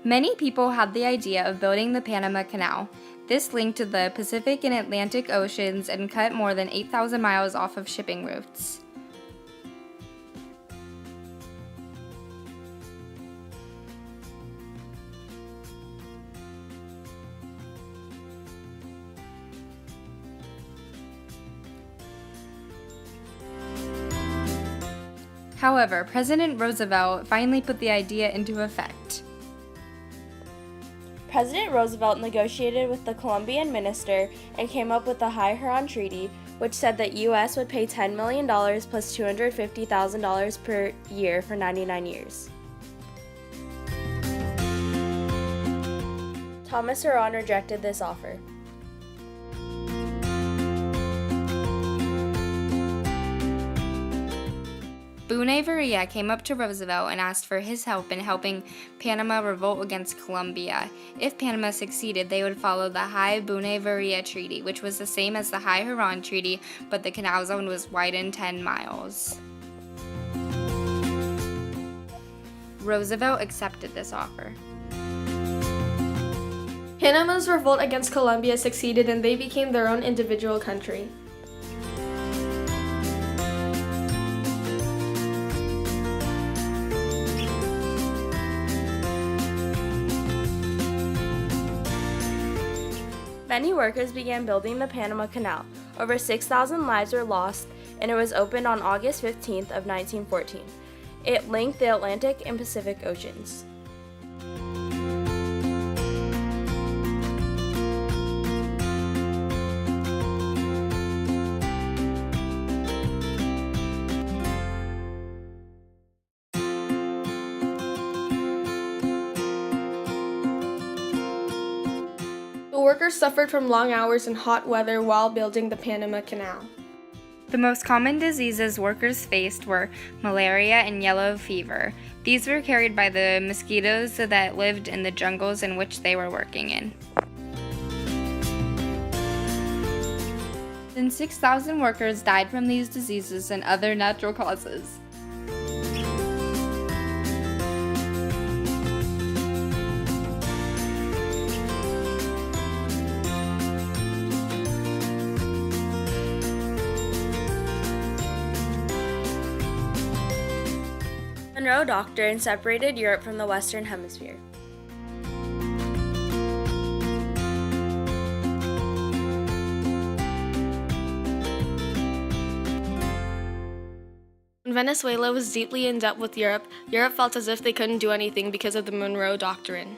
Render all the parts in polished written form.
Many people had the idea of building the Panama Canal. This linked to the Pacific and Atlantic Oceans and cut more than 8,000 miles off of shipping routes. However, President Roosevelt finally put the idea into effect. President Roosevelt negotiated with the Colombian minister and came up with the High Huron Treaty, which said that U.S. would pay $10 million plus $250,000 per year for 99 years. Thomas Huron rejected this offer. Boone Varilla came up to Roosevelt and asked for his help in helping Panama revolt against Colombia. If Panama succeeded, they would follow the High Boone Varilla Treaty, which was the same as the High Huron Treaty, but the canal zone was widened 10 miles. Roosevelt accepted this offer. Panama's revolt against Colombia succeeded and they became their own individual country. Many workers began building the Panama Canal. Over 6,000 lives were lost, and it was opened on August 15th of 1914. It linked the Atlantic and Pacific Oceans. The workers suffered from long hours and hot weather while building the Panama Canal. The most common diseases workers faced were malaria and yellow fever. These were carried by the mosquitoes that lived in the jungles in which they were working in. And 6,000 workers died from these diseases and other natural causes. Monroe Doctrine separated Europe from the Western Hemisphere. When Venezuela was deeply in debt with Europe, Europe felt as if they couldn't do anything because of the Monroe Doctrine.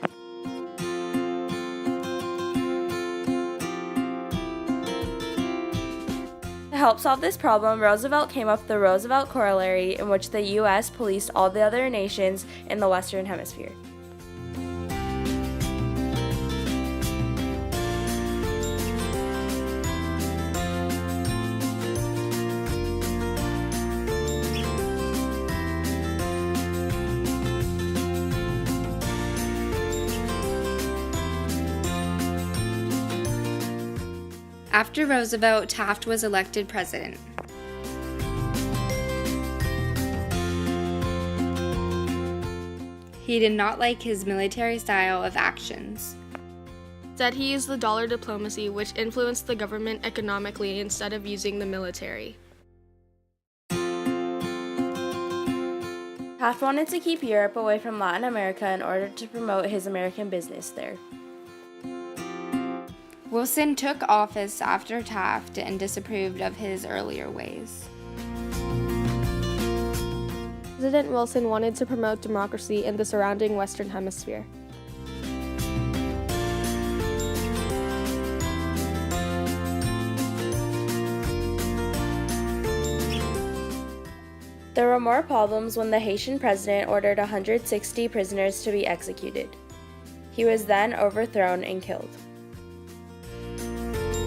To help solve this problem, Roosevelt came up with the Roosevelt Corollary, in which the U.S. policed all the other nations in the Western Hemisphere. After Roosevelt, Taft was elected president. He did not like his military style of actions. Instead, he used the dollar diplomacy, which influenced the government economically instead of using the military. Taft wanted to keep Europe away from Latin America in order to promote his American business there. Wilson took office after Taft and disapproved of his earlier ways. President Wilson wanted to promote democracy in the surrounding Western Hemisphere. There were more problems when the Haitian president ordered 160 prisoners to be executed. He was then overthrown and killed.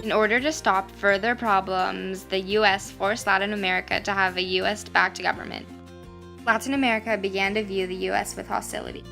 In order to stop further problems, the U.S. forced Latin America to have a U.S.-backed government. Latin America began to view the U.S. with hostility.